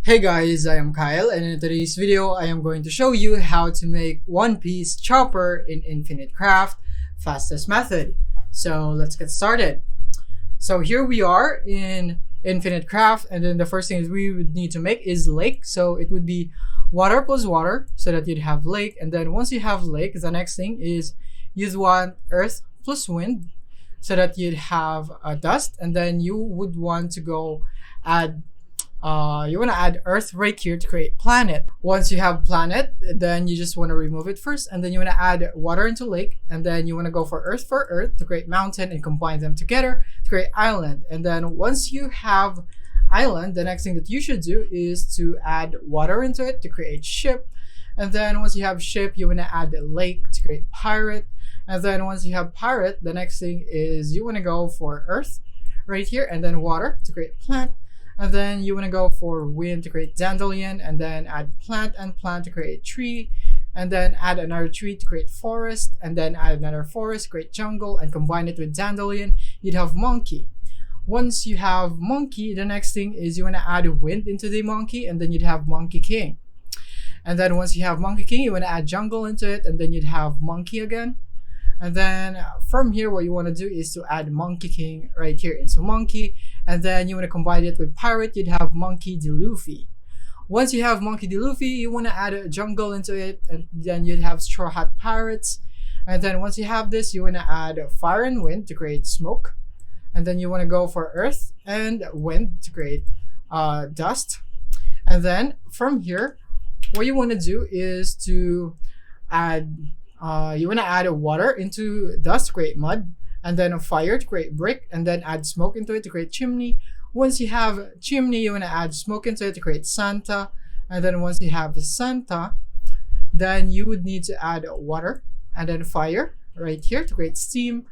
Hey guys, I am Kyle, and in today's video I am going to show you how to make One Piece chopper in Infinite Craft fastest method. So let's get started. So here we are in Infinite Craft, and then the first thing is we would need to make is lake. So it would be water plus water so that you'd have lake, and then once you have lake, the next thing is you'd want earth plus wind so that you'd have dust, and then you would want to go add you want to add earth right here to create planet. Once you have planet, then you just want to remove it first, and then you want to add water into lake, and then you want to go for earth to create mountain and combine them together to create island. And then once you have island, the next thing that you should do is to add water into it to create ship. And then once you have ship, you want to add lake to create pirate. And then once you have pirate, the next thing is you want to go for earth right here, and then water to create plant. And then you want to go for wind to create dandelion, and then add plant and plant to create tree, and then add another tree to create forest, and then add another forest, create jungle, and combine it with dandelion. You'd have monkey. Once you have monkey, the next thing is you want to add wind into the monkey, and then you'd have monkey king. And then once you have monkey king, you want to add jungle into it, and then you'd have monkey again. And then from here, what you want to do is to add monkey king right here into monkey, and then you want to combine it with pirate. You'd have monkey D. Luffy. Once you have monkey D. Luffy, you want to add a jungle into it, and then you'd have straw hat pirates. And then once you have this, you want to add fire and wind to create smoke, and then you want to go for earth and wind to create dust. And then from here, what you want to do is to add you want to add water into dust to create mud, and then a fire to create brick, and then add smoke into it to create chimney. Once you have chimney, you want to add smoke into it to create Santa. And then once you have Santa, then you would need to add water and then fire right here to create steam.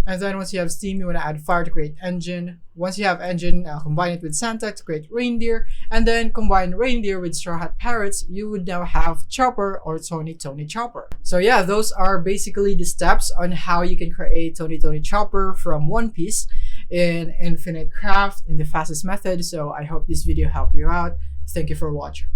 And then once you have steam, you want to add fire to create engine. Once you have engine, combine it with Santa to create reindeer, and then combine reindeer with straw hat parrots. You would now have Chopper or Tony Chopper. So yeah, those are basically the steps on how you can create Tony Chopper from One Piece in Infinite Craft in the fastest method. So I hope this video helped you out. Thank you for watching.